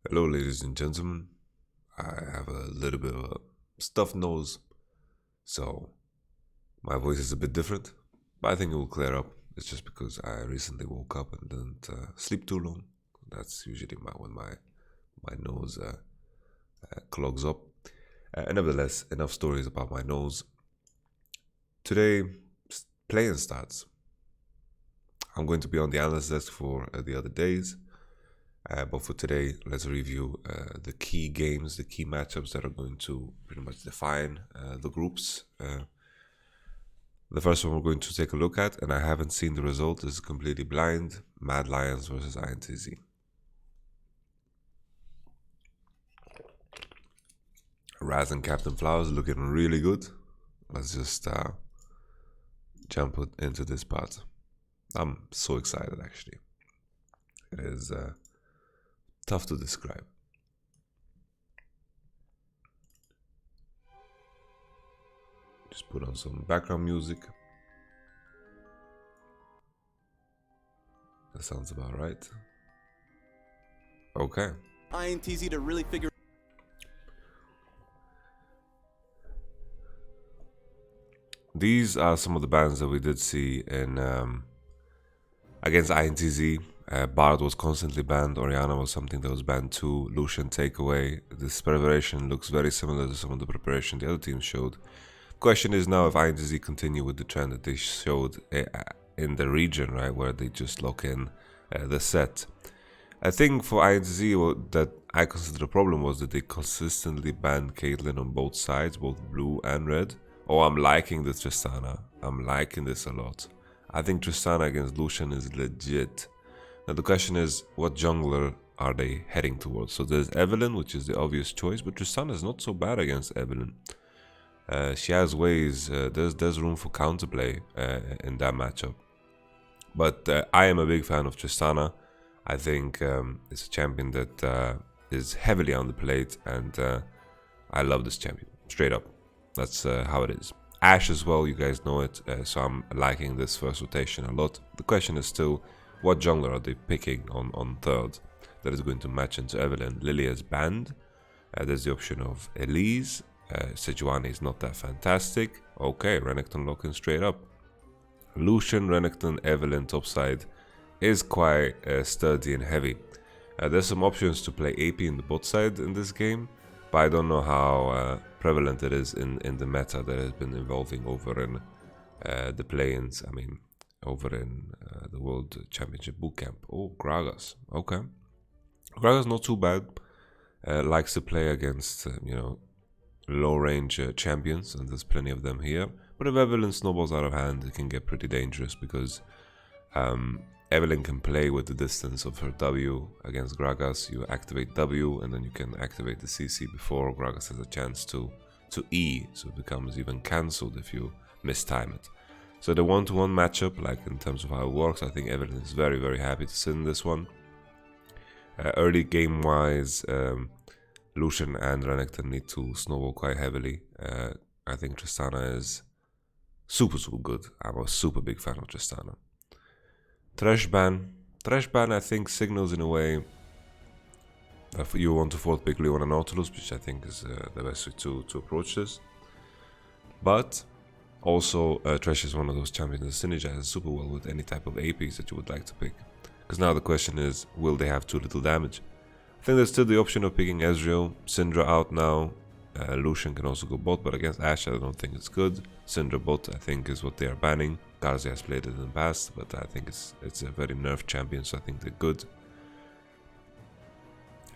Hello, ladies and gentlemen. I have a little bit of a stuffed nose, so my voice is a bit different, but I think it will clear up. It's just because I recently woke up and didn't sleep too long. That's usually when my nose clogs up. Nevertheless, enough stories about my nose. Today, Playins starts. I'm going to be on the analyst desk for the other days. But for today, let's review the key games, the key matchups that are going to pretty much define the groups. The first one we're going to take a look at, and I haven't seen the result, is completely blind. Mad Lions versus INTZ. Raz and Captain Flowers looking really good. Let's just jump into this part. I'm so excited, actually. It is tough to describe. Just put on some background music. That sounds about right. Okay. INTZ to really figure. These are some of the bans that we did see in against INTZ. Bard was constantly banned. Oriana was something that was banned too. Lucian takeaway. This preparation looks very similar to some of the preparation the other teams showed. Question is now if INTZ continue with the trend that they showed in the region, right, where they just lock in the set. I think for INTZ, that I consider the problem was that they consistently banned Caitlyn on both sides, both blue and red. Oh, I'm liking this Tristana. I'm liking this a lot. I think Tristana against Lucian is legit. Now the question is, what jungler are they heading towards? So there's Evelynn, which is the obvious choice, but Tristana is not so bad against Evelynn. She has ways, there's room for counterplay in that matchup. But I am a big fan of Tristana. I think it's a champion that is heavily on the plate, and I love this champion, straight up. That's how it is. Ashe as well, you guys know it, so I'm liking this first rotation a lot. The question is still, what jungler are they picking on third that is going to match into Evelynn? Lilia is banned. There's the option of Elise. Sejuani is not that fantastic. Okay, Renekton locking straight up. Lucian, Renekton, Evelynn topside is quite sturdy and heavy. There's some options to play AP in the bot side in this game, but I don't know how prevalent it is in the meta that has been evolving over in the play-ins. I mean, over in the World Championship Bootcamp. Oh, Gragas. Okay. Gragas not too bad. Likes to play against, low-range champions, and there's plenty of them here. But if Evelynn snowballs out of hand, it can get pretty dangerous because Evelynn can play with the distance of her W against Gragas. You activate W, and then you can activate the CC before Gragas has a chance to E, so it becomes even cancelled if you mistime it. So the one-to-one matchup, like in terms of how it works, I think Evelynn is very, very happy to sit in this one. Early game-wise, Lucian and Renekton need to snowball quite heavily. I think Tristana is super, super good. I'm a super big fan of Tristana. Trash ban. Trash ban, I think, signals in a way that you want to fourth pick Leon and Nautilus, which I think is the best way to approach this. But also, Trash is one of those champions that synergizes super well with any type of APs that you would like to pick. Because now the question is, will they have too little damage? I think there's still the option of picking Ezreal. Syndra out now. Lucian can also go bot, but against Ashe I don't think it's good. Syndra bot I think is what they are banning. Garza has played it in the past, but I think it's a very nerfed champion, so I think they're good.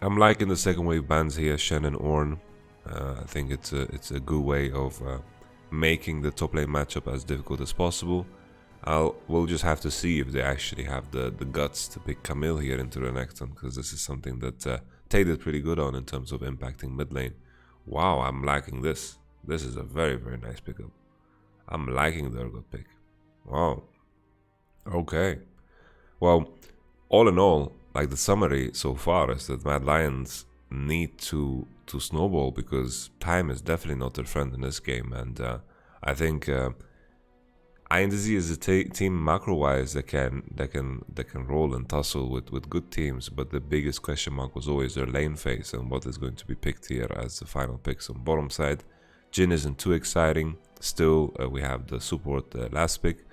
I'm liking the second wave bans here, Shen and Ornn. I think it's a good way of making the top lane matchup as difficult as possible. We'll just have to see if they actually have the guts to pick Camille here into Renekton, because this is something that Tay did pretty good on in terms of impacting mid lane. Wow, I'm liking this. This is a very, very nice pickup. I'm liking the Urgot pick. Wow. Okay. Well, all in all, like the summary so far is that Mad Lions need to snowball, because time is definitely not their friend in this game, and I think INTZ is a team macro-wise that can roll and tussle with good teams, but the biggest question mark was always their lane phase and what is going to be picked here as the final picks on bottom side. Jhin isn't too exciting. Still, we have the support last pick.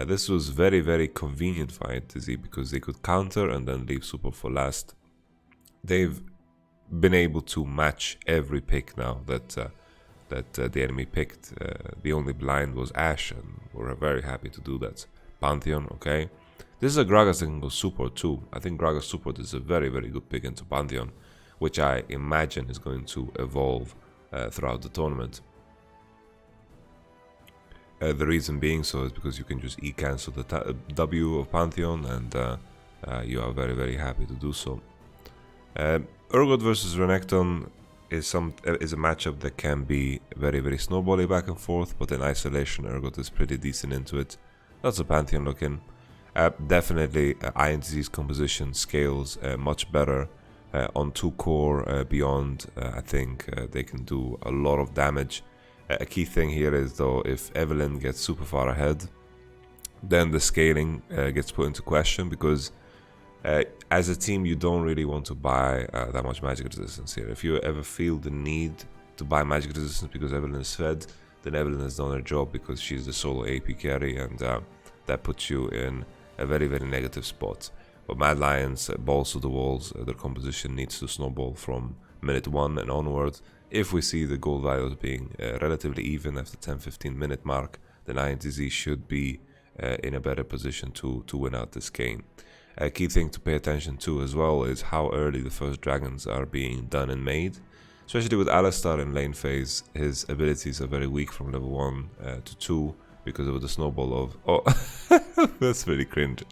This was very, very convenient for INTZ because they could counter and then leave support for last. They've been able to match every pick now that the enemy picked. The only blind was Ashe, and we're very happy to do that. Pantheon, okay. This is a Gragas that can go support too. I think Gragas support is a very, very good pick into Pantheon, which I imagine is going to evolve throughout the tournament. The reason being so is because you can just E-cancel the W of Pantheon, and you are very, very happy to do so. Urgot versus Renekton is a matchup that can be very, very snowbally back and forth, but in isolation Urgot is pretty decent into it. That's a Pantheon looking. Definitely INTZ's composition scales much better on 2 core beyond. I think they can do a lot of damage. A key thing here is though, if Evelynn gets super far ahead, then the scaling gets put into question, because as a team you don't really want to buy that much magic resistance here. If you ever feel the need to buy magic resistance because Evelynn is fed, then Evelynn has done her job because she's the solo AP carry, and that puts you in a very, very negative spot. But Mad Lions balls to the walls. Their composition needs to snowball from minute 1 and onwards. If we see the gold values being relatively even after 10-15 minute mark, then INTZ should be in a better position to win out this game. A key thing to pay attention to as well is how early the first dragons are being done and made. Especially with Alistar in lane phase, his abilities are very weak from level 1 to 2 because of the snowball of... Oh, that's really cringe.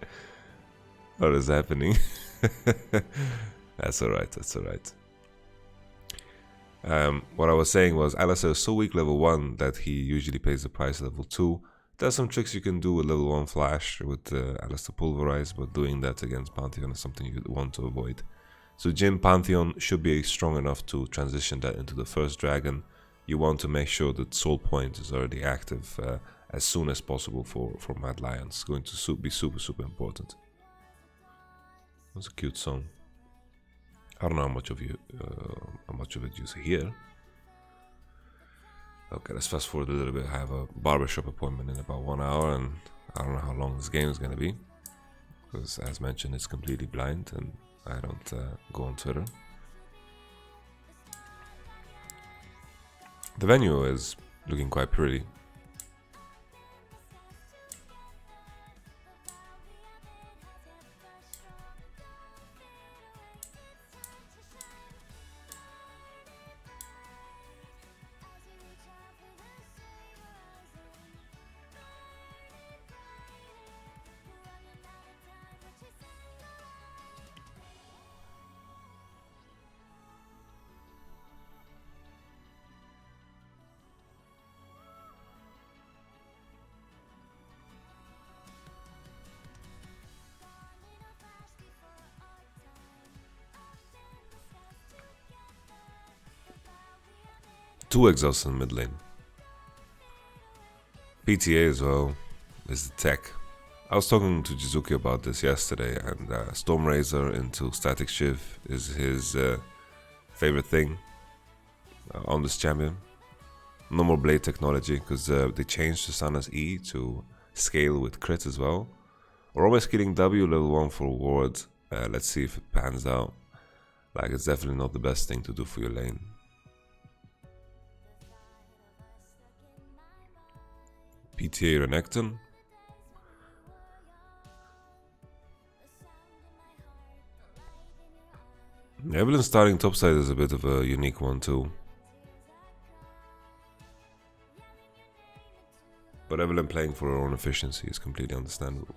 What is happening? That's alright, that's alright. What I was saying was Alistar is so weak level 1 that he usually pays the price level 2. There's some tricks you can do with level 1 flash with Alistar Pulverize, but doing that against Pantheon is something you want to avoid. So Jhin Pantheon should be strong enough to transition that into the first dragon. You want to make sure that Soul Point is already active as soon as possible for Mad Lions. It's going to be super, super important. That's a cute song. I don't know how much of it you see here. Okay, let's fast forward a little bit. I have a barbershop appointment in about 1 hour, and I don't know how long this game is gonna be, because as mentioned, it's completely blind and I don't go on Twitter. The venue is looking quite pretty. Two exhausts in mid lane. PTA as well is the tech. I was talking to Jizuki about this yesterday, and Stormrazor into Static Shiv is his favorite thing on this champion. No more blade technology, because they changed the Sana's E to scale with crit as well. We're almost killing W level 1 for ward. Let's see if it pans out. Like, it's definitely not the best thing to do for your lane. PTA Renekton. Evelynn starting topside is a bit of a unique one too. But Evelynn playing for her own efficiency is completely understandable.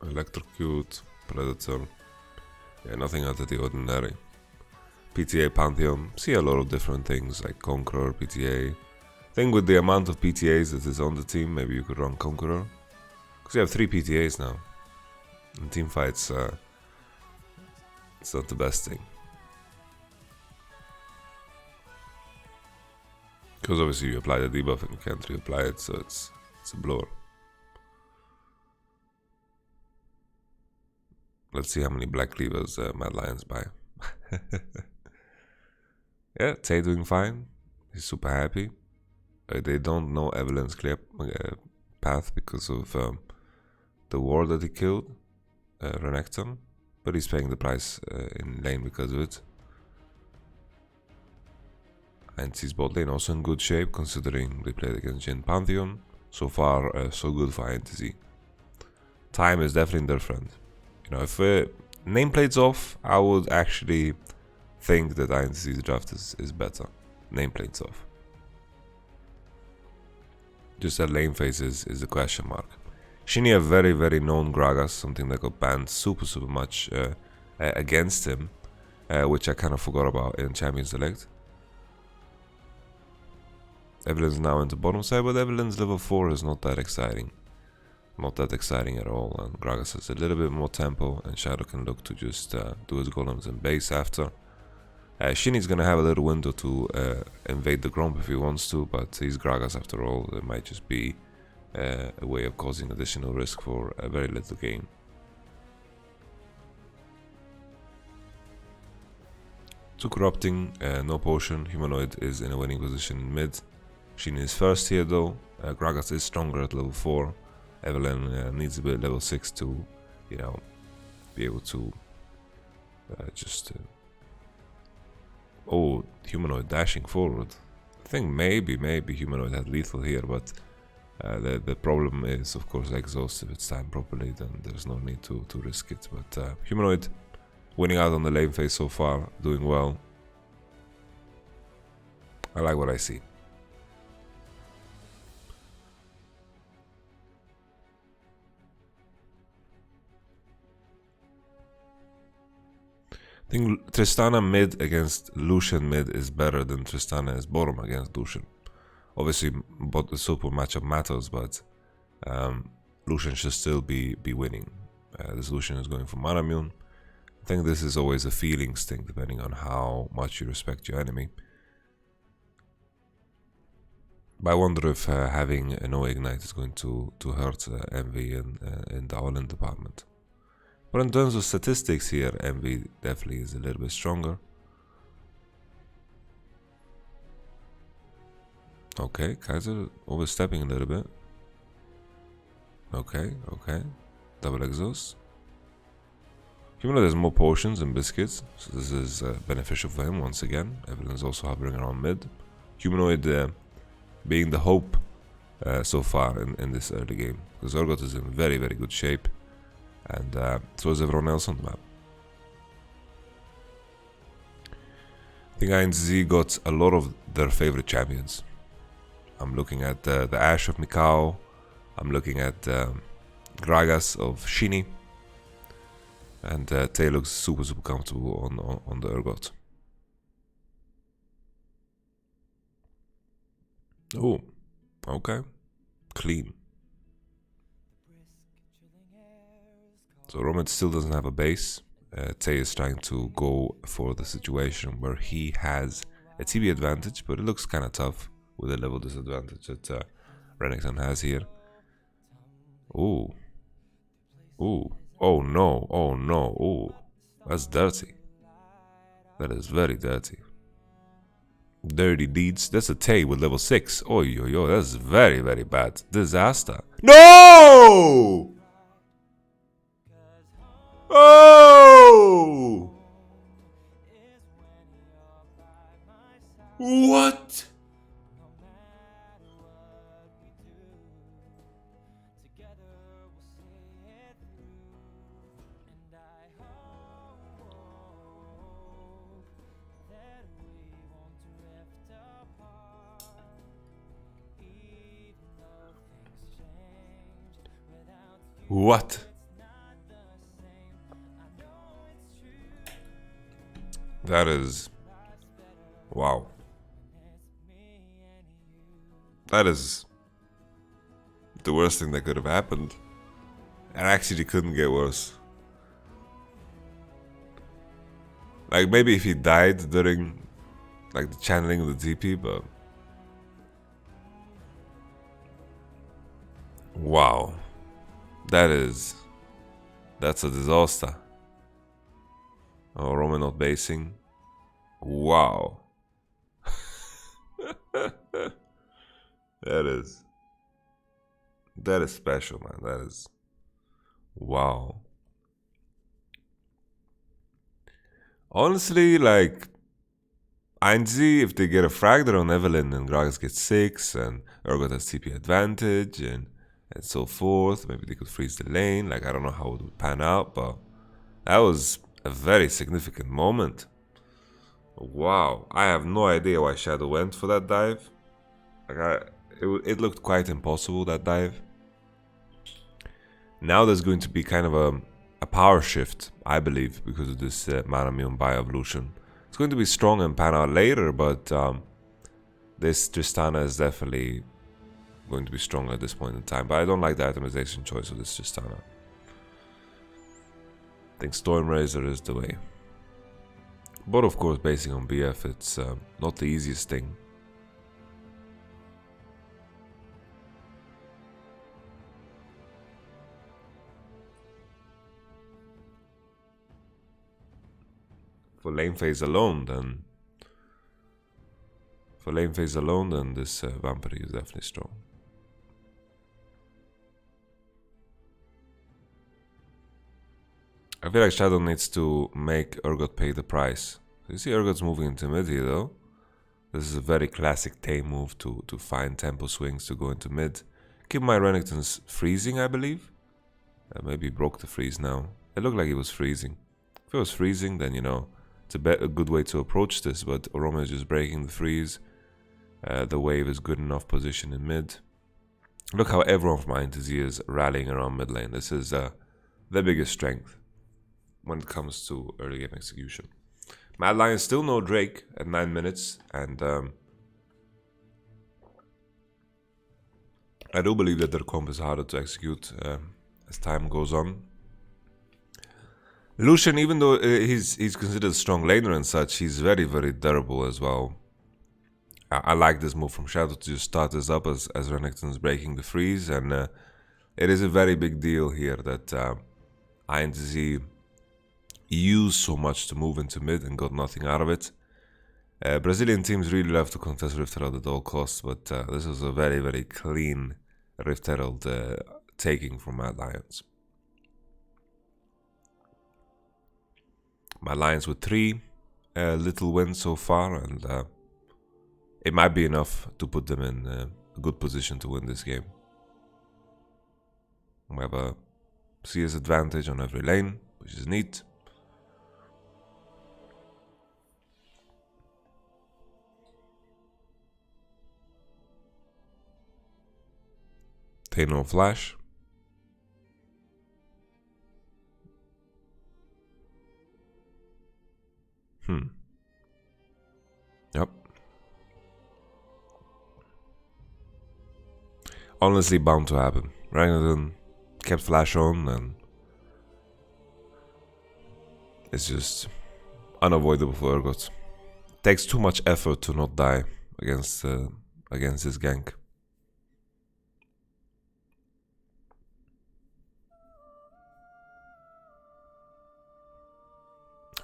Electrocute, Predator. Yeah, nothing out of the ordinary. PTA Pantheon, see a lot of different things like Conqueror, PTA. I think with the amount of PTAs that is on the team, maybe you could run Conqueror. Because you have 3 PTAs now. In team fights, it's not the best thing. Because obviously you apply the debuff and you can't reapply it, so it's a blower. Let's see how many black cleavers Mad Lions buy. Yeah, Tay doing fine. He's super happy. They don't know Evelyn's clear path because of the war that he killed, Renekton, but he's paying the price in lane because of it. INTZ's bot lane also in good shape considering they played against Jin Pantheon. So far, so good for INTZ. Time is definitely in their friend. You know, if nameplate's off, I would actually think that INTZ's draft is better. Nameplate's off. Just that lane phase is a question mark. Shinny, a very, very known Gragas, something that got banned super much against him, which I kind of forgot about in Champions Select. Evelyn's now into bottom side, but Evelyn's level 4 is not that exciting. Not that exciting at all, and Gragas has a little bit more tempo, and Shadow can look to just do his golems and base after. Shinny's gonna have a little window to invade the Gromp if he wants to, but he's Gragas after all. It might just be a way of causing additional risk for a very little gain. To corrupting, no potion. Humanoid is in a winning position in mid. Shinny is first here though. Gragas is stronger at level 4. Evelyn needs a bit level 6 to, you know, be able to oh, Humanoid dashing forward. I think maybe Humanoid had lethal here, but the problem is, of course, exhaust. If it's timed properly, then there's no need to risk it. But Humanoid winning out on the lane phase so far, doing well. I like what I see. I think Tristana mid against Lucian mid is better than Tristana as bottom against Lucian. Obviously, but the super matchup matters, but Lucian should still be winning. This Lucian is going for Manamune. I think this is always a feelings thing, depending on how much you respect your enemy. But I wonder if having no ignite is going to hurt Envy in the all-in department. But in terms of statistics here, Envy definitely is a little bit stronger. Okay, Kaiser overstepping a little bit. Okay. Double exhaust. Humanoid has more potions and biscuits, so this is beneficial for him once again. Evelyn's also hovering around mid. Humanoid being the hope so far in this early game, because Urgot is in very good shape, and so is everyone else on the map. I think INTZ got a lot of their favorite champions. I'm looking at the Ashe of Mikao. I'm looking at Gragas of Shinny. And Tay looks super comfortable on the Urgot. Oh, okay. Clean. So Romit still doesn't have a base. Tay is trying to go for the situation where he has a TB advantage, but it looks kind of tough with the level disadvantage that Renekton has here. Ooh. Oh no, ooh. That's dirty. That is very dirty. Dirty deeds. That's a Tay with level 6. Oh, yo, that's very bad. Disaster. No! Oh! What? What? That is... wow. That is the worst thing that could have happened. And actually couldn't get worse. Like maybe if he died during like the channeling of the TP, but wow. That's a disaster. Oh, Roman not basing. Wow. That is special, man. That is wow. Honestly, like INTZ, if they get a frag, they're on Evelyn and Gragas gets 6 and Urgot has TP advantage and so forth. Maybe they could freeze the lane. Like I don't know how it would pan out, but that was a very significant moment. Wow, I have no idea why Shadow went for that dive. Like it looked quite impossible, that dive. Now there's going to be kind of a power shift, I believe, because of this Manamune Bio-Evolution. It's going to be strong and pan out later, but this Tristana is definitely going to be strong at this point in time. But I don't like the itemization choice of this Tristana. I think Storm Razor is the way. But of course, basing on BF, it's not the easiest thing. For lane phase alone, then this Vampire is definitely strong. I feel like Shadow needs to make Urgot pay the price. You see Urgot's moving into mid here though. This is a very classic Tame move to find tempo swings to go into mid. Keep in mind Renekton's freezing, I believe. Maybe he broke the freeze now. It looked like he was freezing. If it was freezing, then you know, it's a good way to approach this, but Oroma is just breaking the freeze. The wave is good enough position in mid. Look how everyone from INTZ is rallying around mid lane. This is the biggest strength when it comes to early game execution. Mad Lion still no Drake at 9 minutes, and I do believe that their comp is harder to execute as time goes on. Lucian, even though he's considered a strong laner and such, he's very, very durable as well. I like this move from Shadow to just start this up as Renekton's breaking the freeze, and it is a very big deal here that INTZ used so much to move into mid and got nothing out of it. Brazilian teams really love to contest Rift Herald at all costs, but this was a very, very clean Rift Herald taking from Mad Lions. Mad Lions with 3 little wins so far, and it might be enough to put them in a good position to win this game. We have a CS advantage on every lane, which is neat. Tano flash. Yep. Honestly, bound to happen. Renekton kept flash on, and it's just unavoidable for Urgot. Takes too much effort to not die against this gank.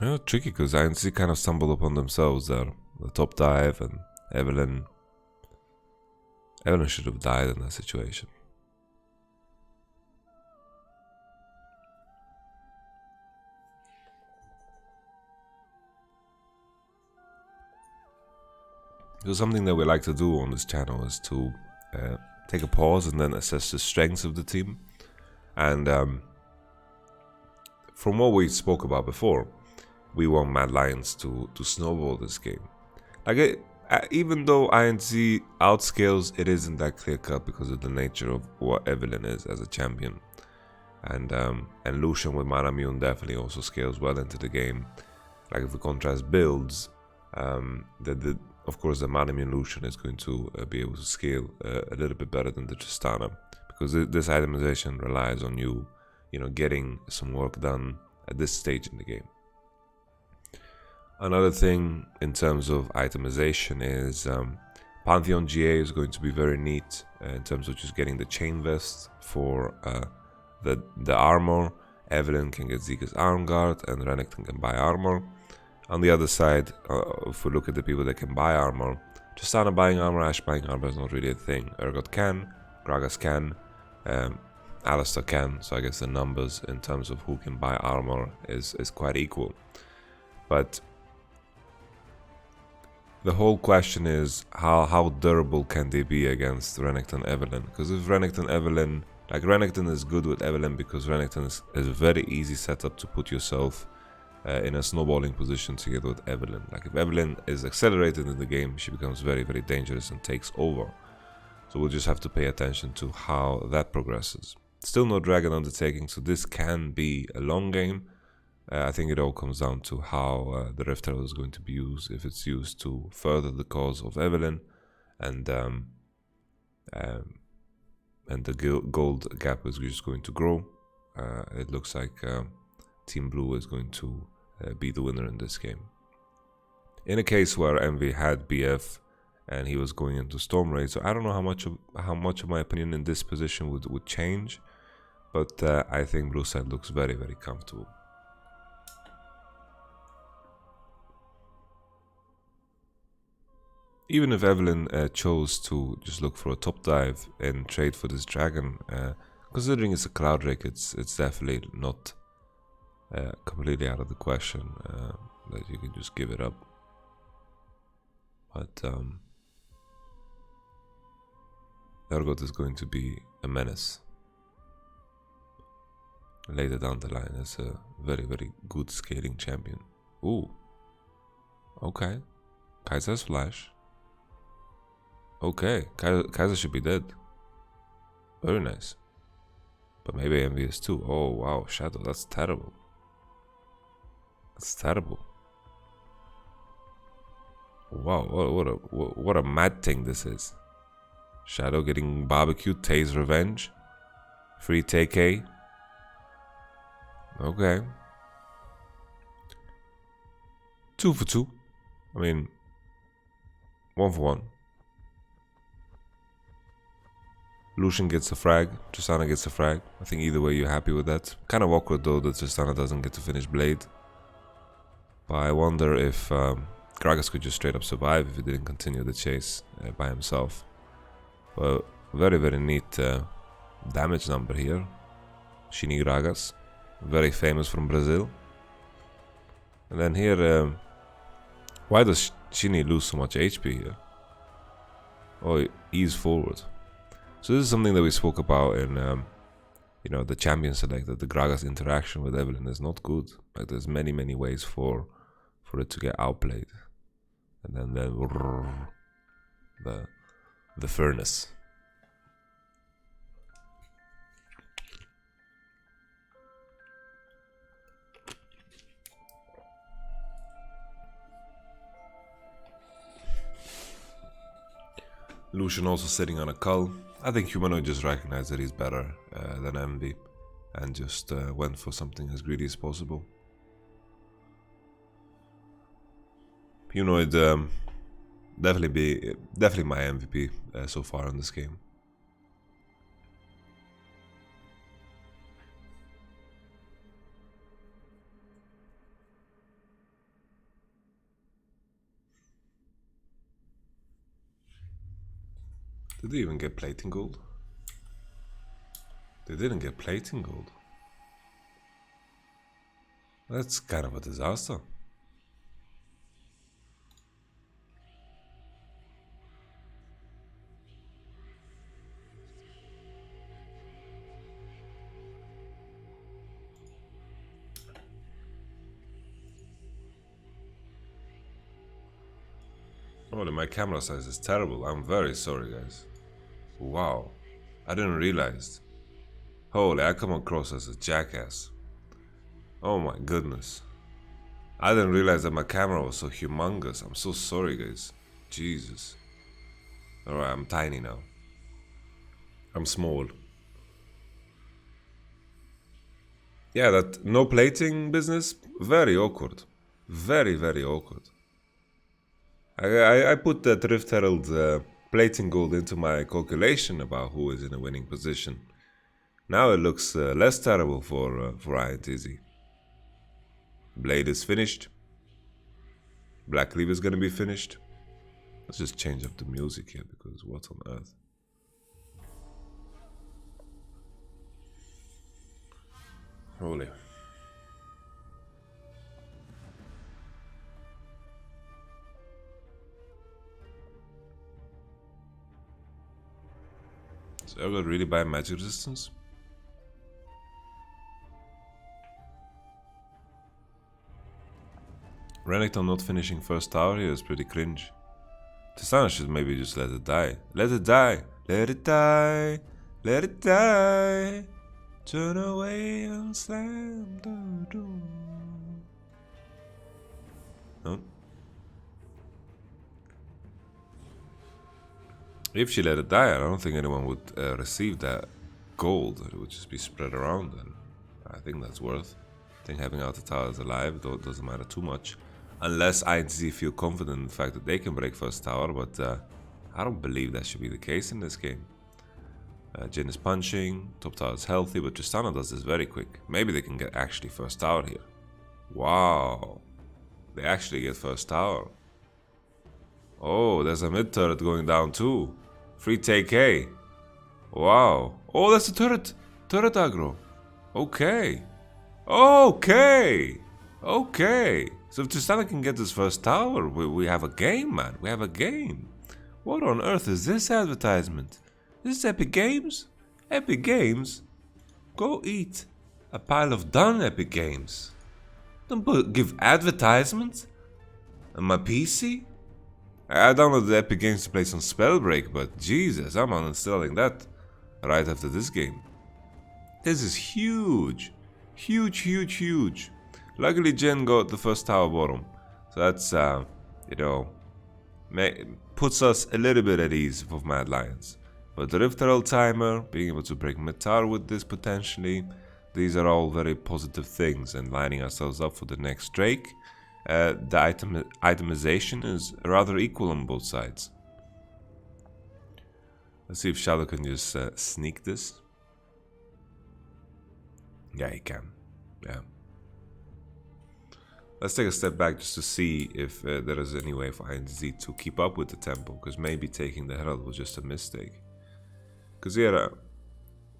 Yeah, tricky because INTZ kind of stumbled upon themselves there. The top dive, and Evelyn should have died in that situation. So something that we like to do on this channel is to take a pause and then assess the strengths of the team. And from what we spoke about before, we want Mad Lions to snowball this game. Like even though INTZ outscales, it isn't that clear cut because of the nature of what Evelyn is as a champion, and Lucian with Manamune definitely also scales well into the game. Like if the contrast builds, of course the Manamune Lucian is going to be able to scale a little bit better than the Tristana, because this itemization relies on you getting some work done at this stage in the game. Another thing in terms of itemization is Pantheon GA is going to be very neat in terms of just getting the chain vest for the armor. Evelyn can get Zika's arm guard, and Renekton can buy armor. On the other side, if we look at the people that can buy armor, Tristana buying armor, Ashe buying armor is not really a thing. Urgot can, Gragas can, Alistar can, so I guess the numbers in terms of who can buy armor is quite equal. But the whole question is how durable can they be against Renekton Evelyn? Because if Renekton Evelyn, like Renekton is good with Evelyn because Renekton is a very easy setup to put yourself in a snowballing position together with Evelyn. Like if Evelyn is accelerated in the game, she becomes very, very dangerous and takes over. So we'll just have to pay attention to how that progresses. Still no Dragon Undertaking, so this can be a long game. I think it all comes down to how the Rift Herald is going to be used. If it's used to further the cause of Evelyn, and the gold gap is just going to grow. It looks like Team Blue is going to be the winner in this game. In a case where Envy had BF and he was going into Storm Raid, so I don't know how much of my opinion in this position would change, but I think Blue side looks very, very comfortable. Even if Evelyn chose to just look for a top dive and trade for this dragon, considering it's a Cloud Drake, it's definitely not completely out of the question that you can just give it up. But Urgot is going to be a menace later down the line as a very, very good scaling champion. Ooh, okay, Kaiser's flash. Okay, Kaiser should be dead. Very nice. But maybe Envy is too. Oh wow, Shadow, that's terrible. That's terrible. Wow, what a mad thing this is. Shadow getting barbecued, Tay's revenge. Free TK. Okay. 2 for 2. I mean, 1 for 1. Lucian gets a frag, Tristana gets a frag. I think either way you're happy with that. Kind of awkward though that Tristana doesn't get to finish Blade. But I wonder if Gragas could just straight up survive if he didn't continue the chase by himself. But very, very neat damage number here. Shini Gragas, very famous from Brazil. And then here, why does Shini lose so much HP here? Oh, ease forward. So this is something that we spoke about in, the champion select, that the Gragas interaction with Evelyn is not good. Like there's many, many ways for it to get outplayed, and then the furnace. Lucian also sitting on a cull. I think Humanoid just recognized that he's better than Envy and just went for something as greedy as possible. Humanoid definitely my MVP so far in this game. Did they even get plating gold? They didn't get plating gold. That's kind of a disaster. Oh, my camera size is terrible. I'm very sorry, guys. Wow, I didn't realize. Holy, I come across as a jackass. Oh my goodness. I didn't realize that my camera was so humongous. I'm so sorry, guys. Jesus. Alright, I'm tiny now. I'm small. Yeah, that no plating business, very awkward. Very, very awkward. I put that Rift Herald plating gold into my calculation about who is in a winning position. Now it looks less terrible for INTZ. Blade is finished. Black Cleave is gonna be finished. Let's just change up the music here because what on earth? Holy. Is Ergo really by magic resistance? Renekton not finishing first tower here is pretty cringe. Tristana should maybe just let it die. Let it die! Let it die! Let it die! Turn away and slam the door. No? If she let it die, I don't think anyone would receive that gold. It would just be spread around, and I think that's worth. I think having Outer Towers alive doesn't matter too much. Unless INTZ feel confident in the fact that they can break first tower, but I don't believe that should be the case in this game. Jhin is punching, top tower is healthy, but Tristana does this very quick. Maybe they can get actually first tower here. Wow. They actually get first tower. Oh, there's a mid turret going down too. Free take A. Wow. Oh, that's a turret. Turret aggro. Okay. Okay. Okay. So if Tristana can get this first tower, we have a game, man. We have a game. What on earth is this advertisement? This is Epic Games? Epic Games? Go eat a pile of done, Epic Games. Don't give advertisements on my PC? I downloaded the Epic Games to play some Spellbreak, but Jesus, I'm uninstalling that right after this game. This is huge. Huge, huge, huge. Luckily, Jhin got the first tower bottom. So that's, you know, puts us a little bit at ease with Mad Lions. But the Rift Herald timer, being able to break mid tower with this potentially, these are all very positive things, and lining ourselves up for the next Drake. The itemization is rather equal on both sides. Let's see if Shadow can just sneak this. Yeah, he can. Yeah. Let's take a step back just to see if there is any way for INTZ to keep up with the tempo, because maybe taking the Herald was just a mistake. Because here,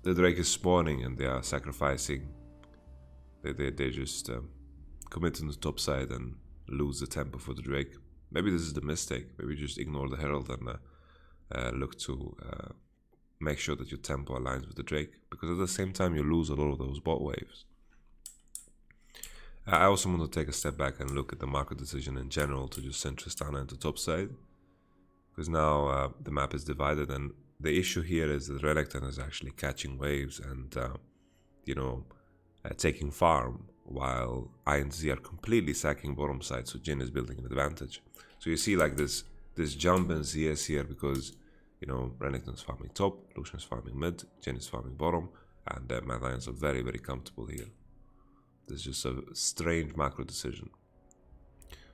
the Drake is spawning and they are sacrificing. They just commit to the top side and lose the tempo for the Drake. Maybe this is the mistake. Maybe just ignore the Herald and look to make sure that your tempo aligns with the Drake. Because at the same time, you lose a lot of those bot waves. I also want to take a step back and look at the macro decision in general to just send Tristana into top side. Because now the map is divided, and the issue here is that Renekton is actually catching waves and, you know, taking farm, while INTZ are completely sacking bottom side, so Jhin is building an advantage. So you see like this jump in CS here because, you know, Renekton's farming top, Lucian's farming mid, Jhin is farming bottom, and Mad Lions are very, very comfortable here. This is just a strange macro decision.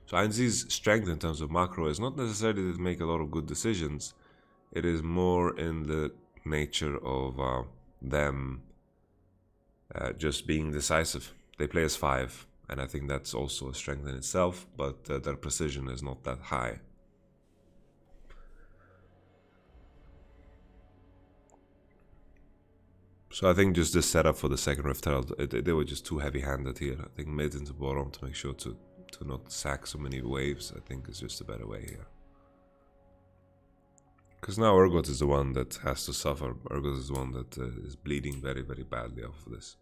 So INTZ's strength in terms of macro is not necessarily to make a lot of good decisions. It is more in the nature of them just being decisive. They play as 5, and I think that's also a strength in itself, but their precision is not that high. So I think just this setup for the second Rift Herald, they were just too heavy-handed here. I think mid into bottom to make sure to not sack so many waves, I think is just a better way here. Because now Urgot is the one that has to suffer. Urgot is the one that is bleeding very, very badly off of this.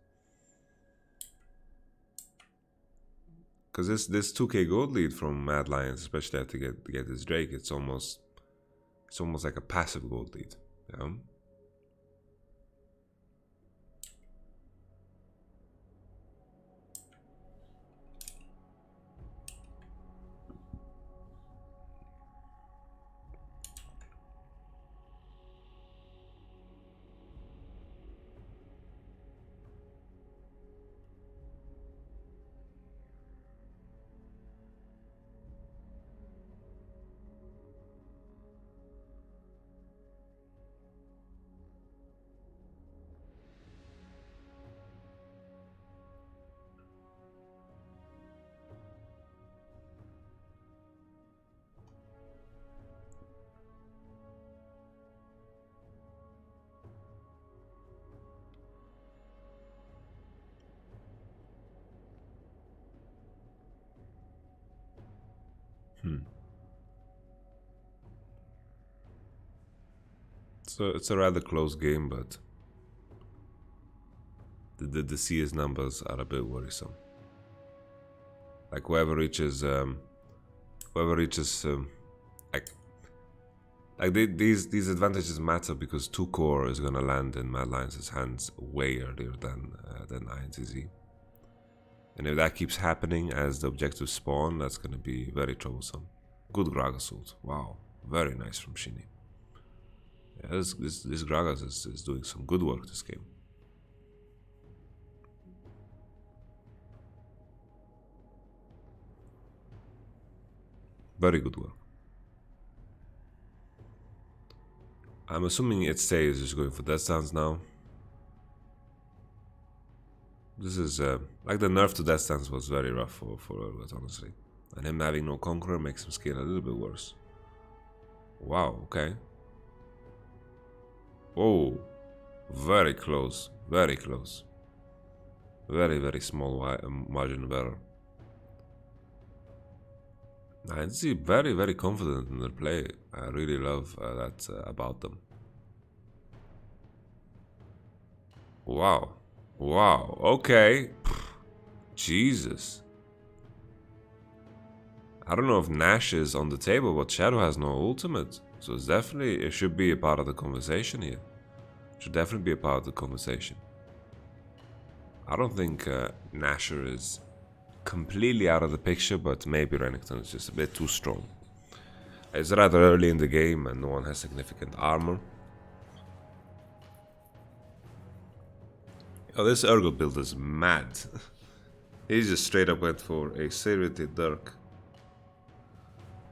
Because this 2k gold lead from Mad Lions, especially after get this Drake, it's almost like a passive gold lead. Yeah? it's a rather close game, but the CS numbers are a bit worrisome. Like whoever reaches these advantages matter because 2 core is gonna land in Mad Lions' hands way earlier than INTZ. And if that keeps happening as the objectives spawn, that's gonna be very troublesome. Good Grag Assault. Wow, very nice from Shinny. Yeah, this Gragas is doing some good work this game. Very good work. I'm assuming INTZ is just going for death stance now. This is like the nerf to death stance was very rough for Urgot, honestly. And him having no conqueror makes him scale a little bit worse. Wow, okay. Oh, very close, very close. Very, very small margin of error. INTZ very, very confident in their play. I really love that about them. Wow. Wow. Okay. Jesus. I don't know if Nash is on the table, but Shadow has no ultimate. So it's definitely, it should be a part of the conversation here. Should definitely be a part of the conversation. I don't think Nasher is completely out of the picture, but maybe Renekton is just a bit too strong. It's rather early in the game and no one has significant armor. Oh, this Urgot build is mad. He just straight up went for a Serity Dirk.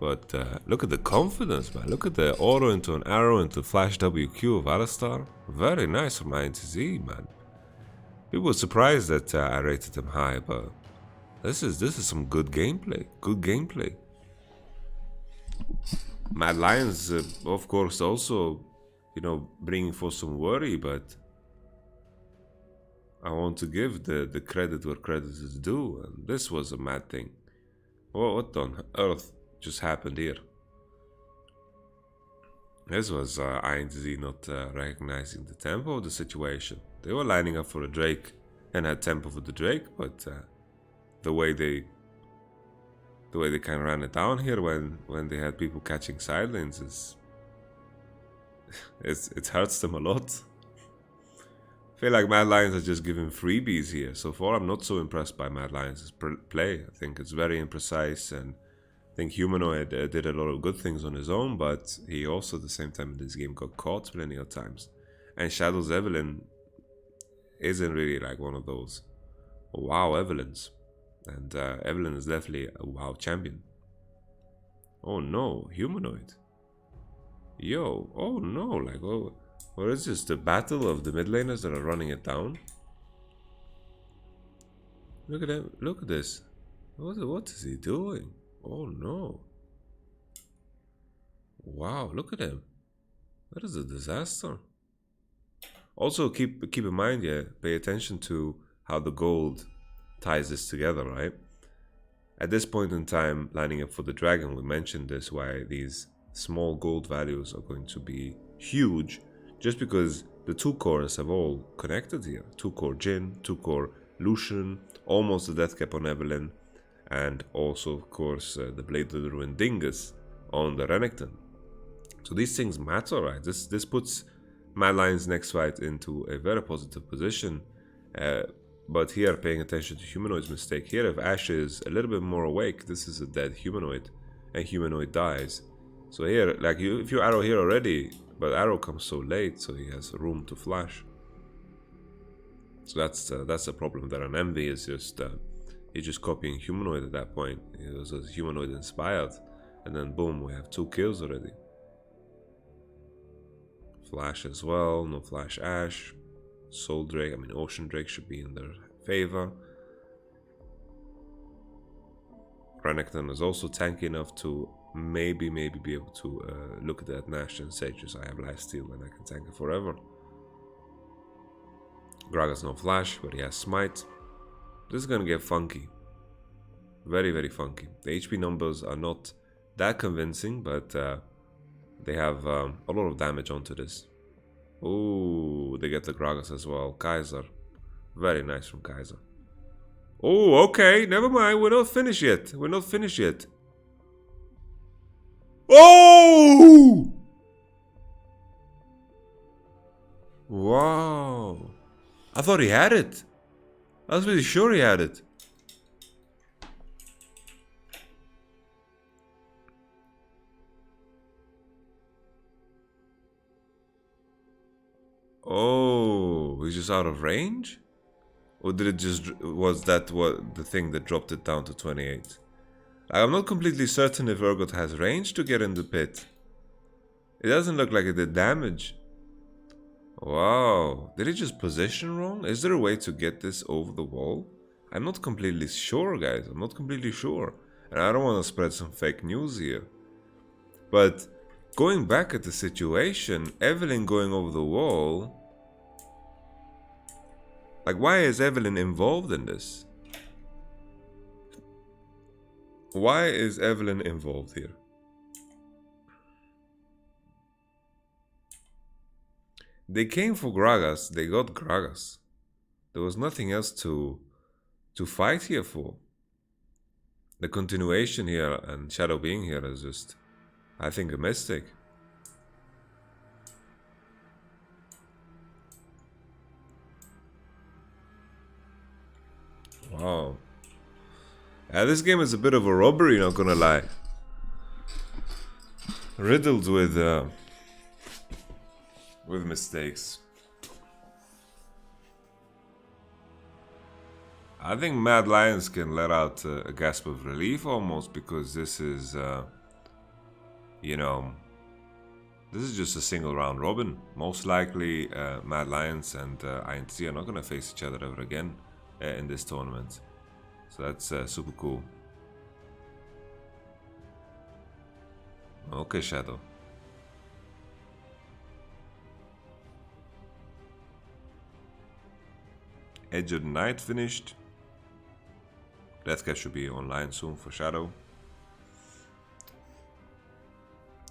But look at the confidence, man. Look at the auto into an arrow into flash WQ of Alistar. Very nice from INTZ, man. People were surprised that I rated him high, but this is some good gameplay. Good gameplay. Mad Lions, of course, also, you know, bringing for some worry, but I want to give the credit where credit is due, and this was a mad thing. What on earth just happened here? This was INTZ not recognizing the tempo of the situation. They were lining up for a Drake and had tempo for the Drake, but the way they kind of ran it down here when they had people catching side lanes is it hurts them a lot. I feel like Mad Lions are just giving freebies here. So far, I'm not so impressed by Mad Lions' play. I think it's very imprecise, and I think Humanoid did a lot of good things on his own, but he also at the same time in this game got caught plenty of times. And Shadow's Evelyn isn't really like one of those wow Evelyns. And Evelyn is definitely a wow champion. Oh no, Humanoid. Yo, oh no, like, oh, what is this? The battle of the mid laners that are running it down? Look at him, look at this. What is he doing? Oh no. Wow, look at him. That is a disaster. Also keep in mind, yeah, pay attention to how the gold ties this together, right? At this point in time, lining up for the dragon, we mentioned this, why these small gold values are going to be huge, just because the 2 cores have all connected here. 2 core Jhin, 2 core Lucian, almost the death cap on Evelyn, and also of course the Blade of the Ruined Dingus on the Renekton. So these things matter, right? This puts Mad Lions' next fight into a very positive position. But here, paying attention to Humanoid's mistake here, if Ashe is a little bit more awake, this is a dead Humanoid, and Humanoid dies. So here, like, if you arrow here already, but arrow comes so late, so he has room to flash. So that's the problem there. And Envy is just he's just copying Humanoid at that point. He was Humanoid inspired, and then boom, we have 2 kills already. Flash as well, no flash Ashe. Soul Drake, I mean Ocean Drake should be in their favor. Renekton is also tanky enough to maybe be able to look at that Nash and say, just I have lifesteal and I can tank it forever. Gragas no flash, but he has smite. This is gonna get funky. Very, very funky. The HP numbers are not that convincing, but they have a lot of damage onto this. Oh, they get the Gragas as well. Kaiser. Very nice from Kaiser. Oh, okay. Never mind. We're not finished yet. We're not finished yet. Oh! Wow. I thought he had it. I was really sure he had it. Oh, he's just out of range? Or did it just... was that what the thing that dropped it down to 28? I'm not completely certain if Urgot has range to get in the pit. It doesn't look like it did damage. Wow. Did it just position wrong? Is there a way to get this over the wall? I'm not completely sure, guys. I'm not completely sure. And I don't want to spread some fake news here. But going back at the situation, Evelyn going over the wall... Like, why is Evelyn involved in this? Why is Evelyn involved here? They came for Gragas, they got Gragas. There was nothing else to fight here for. The continuation here and Shadow being here is just, I think, a mistake. Wow. This game is a bit of a robbery, not gonna lie. Riddled with mistakes. I think Mad Lions can let out a gasp of relief almost, because this is, you know, this is just a single round robin. Most likely, Mad Lions and INTZ are not gonna face each other ever again in this tournament. So that's super cool. Okay, Shadow. Edge of the Night finished. Deathcatch should be online soon for Shadow.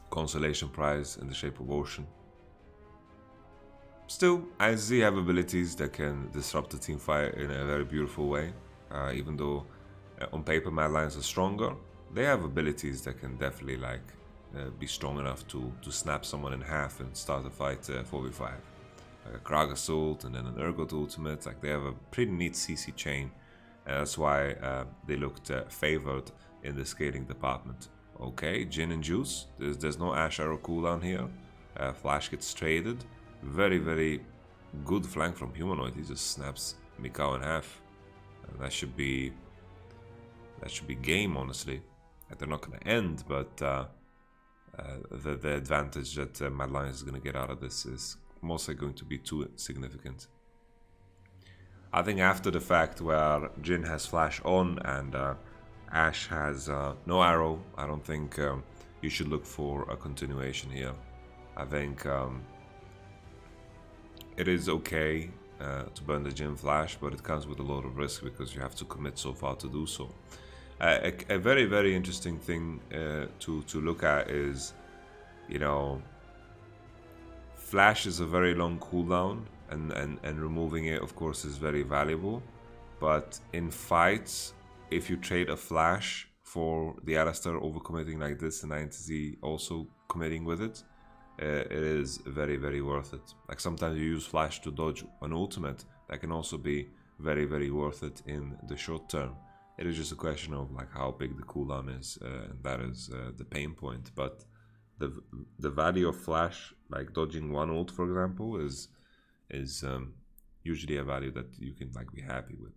Consolation prize in the shape of Ocean. Still, INTZ have abilities that can disrupt the team fight in a very beautiful way. Even though on paper Mad Lions are stronger, they have abilities that can definitely like be strong enough to snap someone in half and start a fight 4v5. Like a Krag Assault and then an Urgot ultimate. Like, they have a pretty neat CC chain, and that's why they looked favored in the scaling department. Okay, Jin and Juice. There's no Ash Arrow cooldown here. Flash gets traded. Very, very good flank from Humanoid. He just snaps Mikau in half. And that should be game, honestly. They're not going to end, but the advantage that Mad Lions is going to get out of this is mostly going to be too significant. I think after the fact where Jin has Flash on and Ash has no arrow, I don't think you should look for a continuation here. I think it is okay to burn the Jin Flash, but it comes with a lot of risk because you have to commit so far to do so. A very, very interesting thing to look at is, you know, Flash is a very long cooldown, and removing it, of course, is very valuable. But in fights, if you trade a Flash for the Alistair overcommitting like this and INTZ also committing with it, it is very, very worth it. Like, sometimes you use Flash to dodge an ultimate. That can also be very, very worth it in the short term. It is just a question of like how big the cooldown is, and that is the pain point. But the value of Flash, like dodging one ult, for example, is usually a value that you can like be happy with.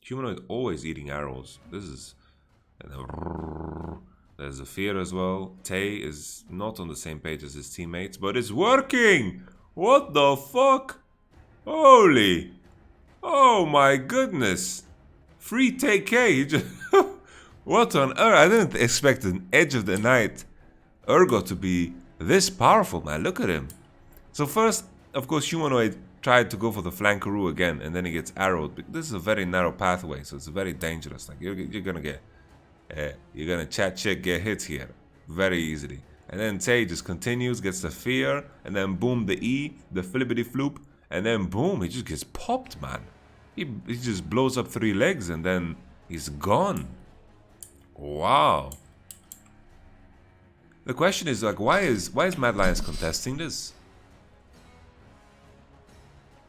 Humanoid always eating arrows. This is... There's a fear as well. Tay is not on the same page as his teammates, but it's working! What the fuck? Holy! Oh my goodness! Free Tay K! What on earth? I didn't expect an Edge of the Night Urgot to be this powerful, man. Look at him. So first, of course, Humanoid tried to go for the flankeroo again, and then he gets arrowed. But this is a very narrow pathway, so it's very dangerous. Like, you're gonna get... you're gonna chat chick, get hit here very easily. And then Tay just continues, gets the fear, and then boom, the E, the flippity floop, and then boom, he just gets popped, man. He just blows up 3 legs and then he's gone. Wow. The question is like, why is Mad Lions contesting this?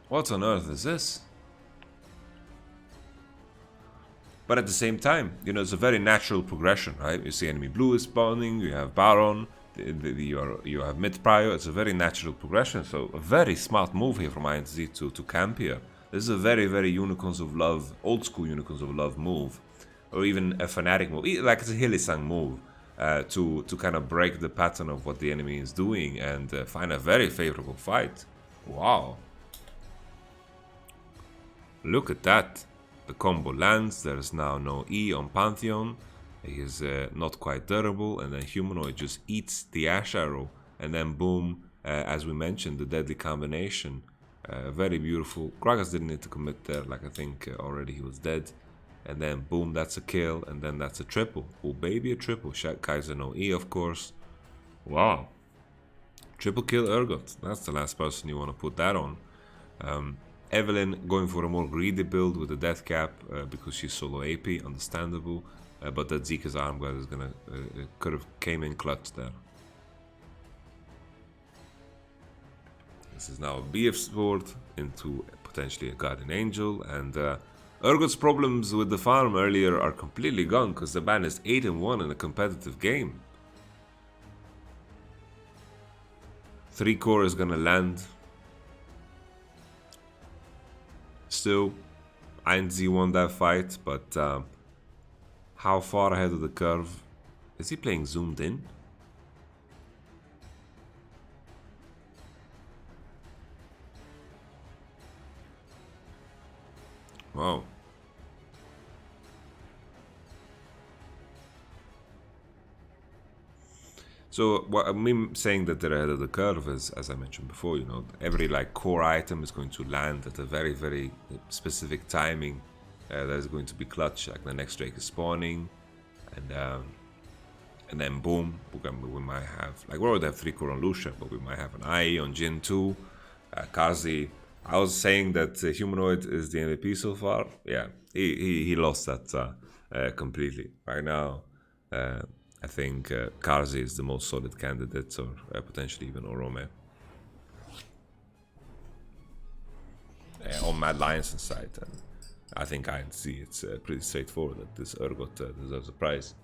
What on earth is this? But at the same time, you know, it's a very natural progression, right? You see enemy blue is spawning, you have Baron, you have mid prio. It's a very natural progression. So a very smart move here from INTZ to camp here. This is a very, very Unicorns of Love, old school Unicorns of Love move, or even a Fnatic move, like it's a Hylissang move, to kind of break the pattern of what the enemy is doing and find a very favorable fight. Wow. Look at that. The combo lands, there is now no E on Pantheon. He is not quite durable, and then Humanoid just eats the Ash Arrow, and then boom, as we mentioned, the deadly combination. Very beautiful. Gragas didn't need to commit there, like I think already he was dead. And then boom, that's a kill, and then that's a triple. Oh baby, a triple. Kaiser no E, of course. Wow. Triple kill Urgot. That's the last person you want to put that on. Evelyn going for a more greedy build with a death cap because she's solo AP, understandable. But that Zika's arm guard is gonna could have came in clutch there. This is now a BF sword into potentially a Guardian Angel, and Urgot's problems with the farm earlier are completely gone because the ban is 8-1 in a competitive game. 3 core is gonna land. Still, INTZ won that fight, but how far ahead of the curve? Is he playing zoomed in? Wow. So what I mean saying that they're ahead of the curve is, as I mentioned before, you know, every like core item is going to land at a very, very specific timing that is going to be clutch. Like the next Drake is spawning, and then boom, we might have, like we already have 3 core on Lucia, but we might have an IE on Jhin too. Kazi, I was saying that Humanoid is the MVP so far. Yeah, he lost that completely. Right now, I think Karzi is the most solid candidate, or potentially even Orome. On Mad Lions side, and I think INTZ, it's pretty straightforward that this Urgot deserves a prize.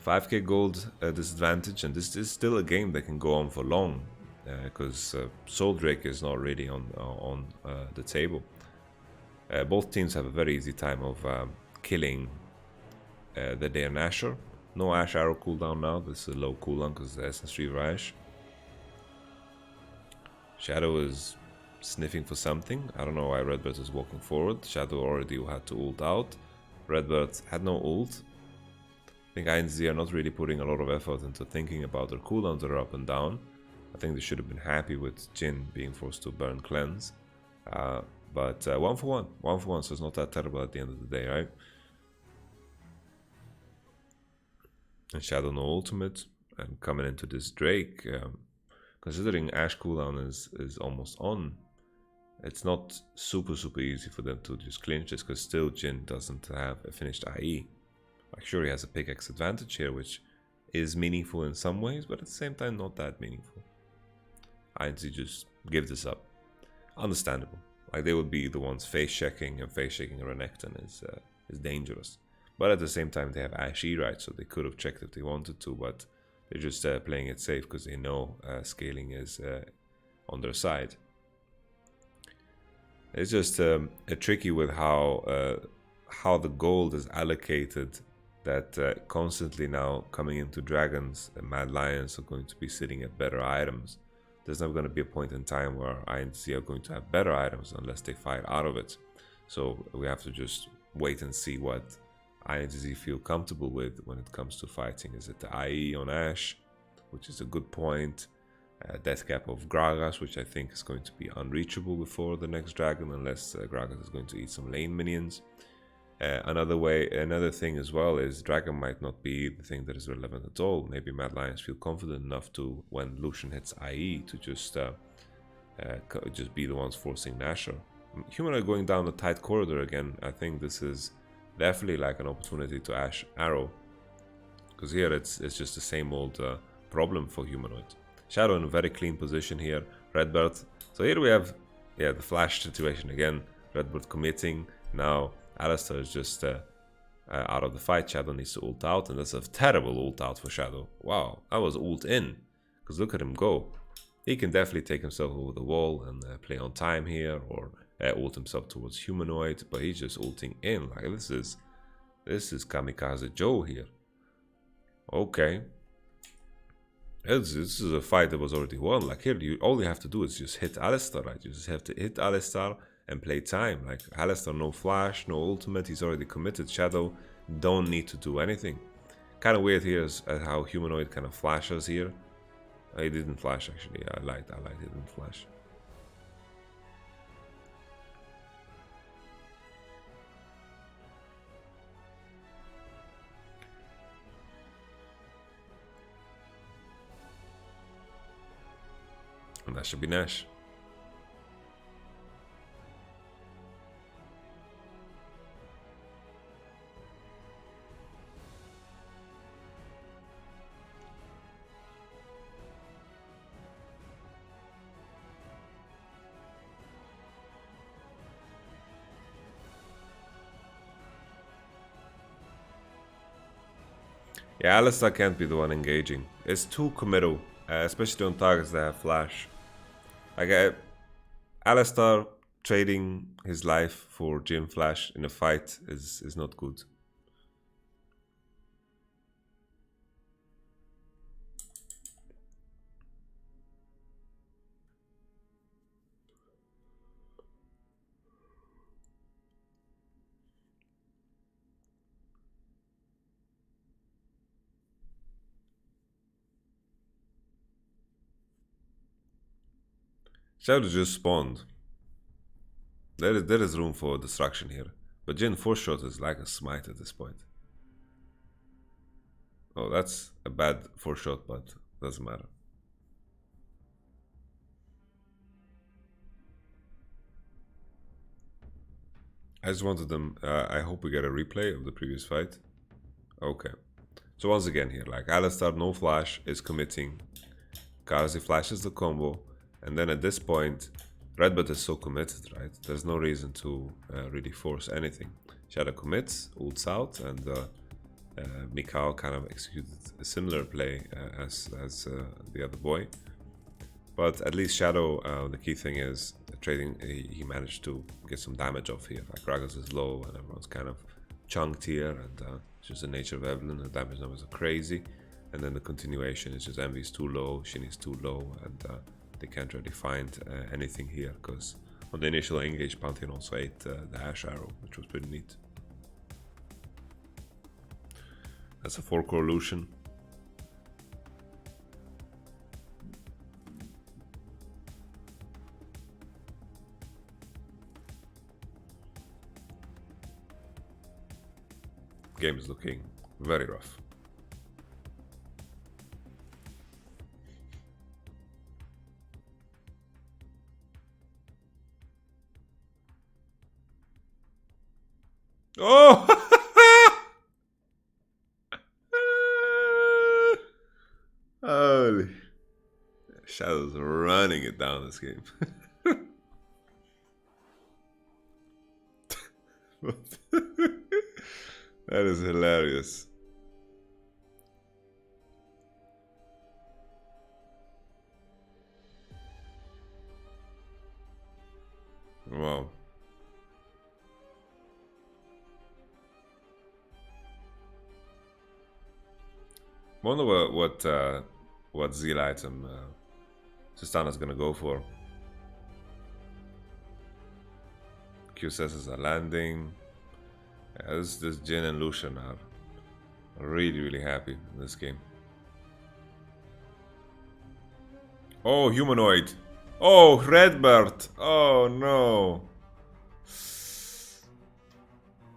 5k gold disadvantage, and this is still a game that can go on for long, because Soul Drake is not really on the table. Both teams have a very easy time of killing the Daern Asher. No Ash Arrow cooldown now. This is a low cooldown because the Essence Reaver Ash. Shadow is sniffing for something. I don't know why Redbird is walking forward. Shadow already had to ult out. Redbird had no ult. I think INTZ are not really putting a lot of effort into thinking about their cooldowns that are up and down. I think they should have been happy with Jhin being forced to burn cleanse. But 1 for 1, so it's not that terrible at the end of the day, right? And Shadow no ultimate, and coming into this Drake, considering Ash cooldown is almost on, it's not super easy for them to just clinch this, because still Jhin doesn't have a finished IE. Like, sure, he has a pickaxe advantage here, which is meaningful in some ways, but at the same time not that meaningful. INTZ just give this up. Understandable. Like, they would be the ones face checking, and face checking Renekton is dangerous. But at the same time, they have Ash E, right? So they could have checked if they wanted to, but they're just playing it safe because they know scaling is on their side. It's just tricky with how the gold is allocated. That constantly now coming into Dragons and Mad Lions are going to be sitting at better items. There's never going to be a point in time where INTZ are going to have better items unless they fight out of it. So we have to just wait and see what INTZ feel comfortable with when it comes to fighting. Is it the IE on Ash, which is a good point, death cap of Gragas, which I think is going to be unreachable before the next dragon, unless Gragas is going to eat some lane minions. Another thing as well is Dragon might not be the thing that is relevant at all. Maybe Mad Lions feel confident enough to, when Lucian hits IE, to just be the ones forcing Nashor. Humanoid going down the tight corridor again. I think this is definitely like an opportunity to Ash Arrow, because here it's just the same old problem for Humanoid. Shadow in a very clean position here. Redbird. So here we have, yeah, the flash situation again. Redbird committing. Now Alistair is just out of the fight. Shadow needs to ult out, and that's a terrible ult out for Shadow. Wow, that was ult in, because look at him go. He can definitely take himself over the wall and play on time here, or ult himself towards Humanoid, but he's just ulting in. Like this is Kamikaze Joe here. Okay. This is a fight that was already won. Like here, all you have to do is just hit Alistar, right? You just have to hit Alistar and play time. Like Alistar, no flash, no ultimate. He's already committed. Shadow don't need to do anything. Kind of weird here is how Humanoid kind of flashes here. He didn't flash actually. I lied. He didn't flash. And that should be Nash. Yeah, Alistar can't be the one engaging. It's too committal, especially on targets that have flash. Like, Alistar trading his life for Jhin Flash in a fight is not good. Shadow just spawned. There is room for destruction here. But Jhin force shot is like a smite at this point. Oh, that's a bad force shot, but doesn't matter. I just wanted them. I hope we get a replay of the previous fight. Okay. So once again here, like Alistar, no flash, is committing. Kazi flashes the combo. And then at this point, Redbird is so committed, right? There's no reason to really force anything. Shadow commits, ults out, and Mikao kind of executed a similar play as the other boy. But at least Shadow, the key thing is trading. He managed to get some damage off here. Like Gragas is low, and everyone's kind of chunked here, and it's just the nature of Evelyn. The damage numbers are crazy, and then the continuation is just Envy's too low, Shinny's too low, and they can't really find anything here because on the initial engage, Pantheon also ate the Ash Arrow, which was pretty neat. That's a 4-core Lucian. Game is looking very rough. Oh! Holy. Shadow's running it down this game. That is hilarious. Wow. Wonder what zeal item Sistana's gonna go for. QSSs are landing. Yeah, this Jhin and Lucian are really happy in this game. Oh, humanoid. Oh, Redbird. Oh no.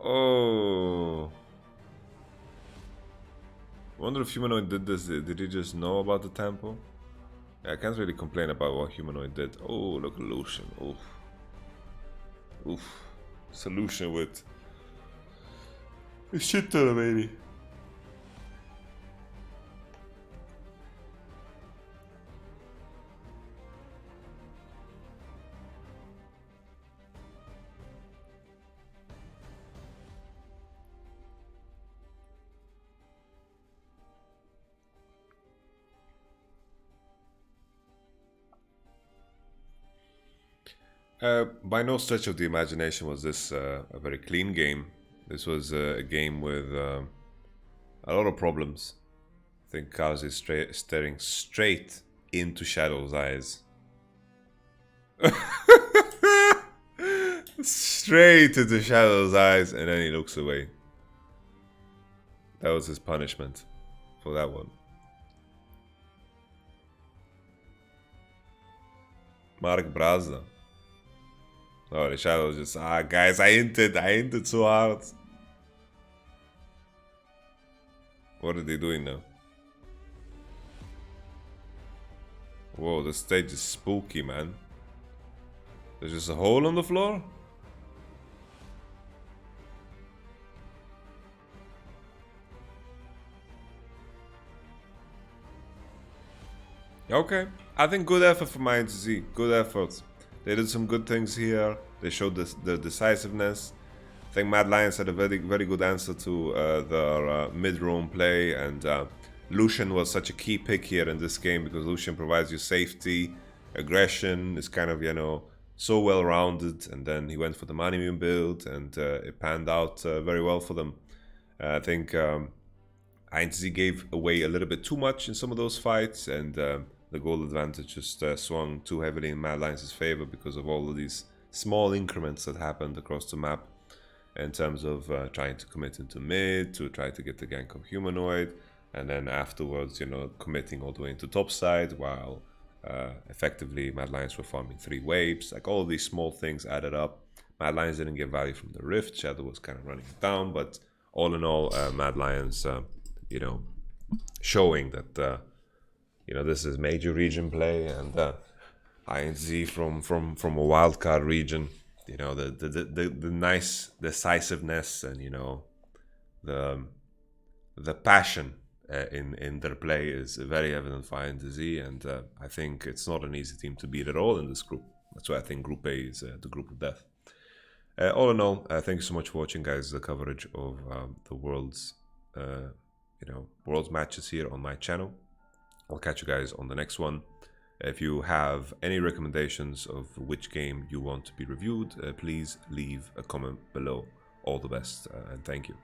Oh. Wonder if Humanoid did this. Did he just know about the tempo? Yeah, I can't really complain about what Humanoid did. Oh, look at Lucian. Oof. Oof. Solution with a shit ton of 80. By no stretch of the imagination was this a very clean game. This was a game with a lot of problems. I think Kaz is staring straight into Shadow's eyes. Straight into Shadow's eyes, and then he looks away. That was his punishment for that one. Mark Brazda. Oh, the Shadow's just, guys, I hinted so hard. What are they doing now? Whoa, the stage is spooky, man. There's just a hole on the floor? Okay, I think good effort from INTZ. Good effort. They did some good things here. They showed the decisiveness. I think Mad Lions had a very good answer to their mid-roam play, and Lucian was such a key pick here in this game because Lucian provides you safety, aggression, is kind of, you know, so well-rounded, and then he went for the Manimune build, and it panned out very well for them. I think INTZ gave away a little bit too much in some of those fights, and the goal advantage just swung too heavily in Mad Lions' favor because of all of these small increments that happened across the map in terms of trying to commit into mid, to try to get the gank of Humanoid, and then afterwards, you know, committing all the way into topside while effectively Mad Lions were farming 3 waves. Like, all of these small things added up. Mad Lions didn't get value from the Rift. Shadow was kind of running it down, but all in all, Mad Lions, you know, showing that you know, this is major region play, and INTZ from a wildcard region. You know, the nice decisiveness, and you know, the passion in their play is very evident for INTZ, and I think it's not an easy team to beat at all in this group. That's why I think Group A is the group of death. All in all, thank you so much for watching, guys. The coverage of the world's you know, world's matches here on my channel. I'll catch you guys on the next one. If you have any recommendations of which game you want to be reviewed, please leave a comment below. All the best, and thank you.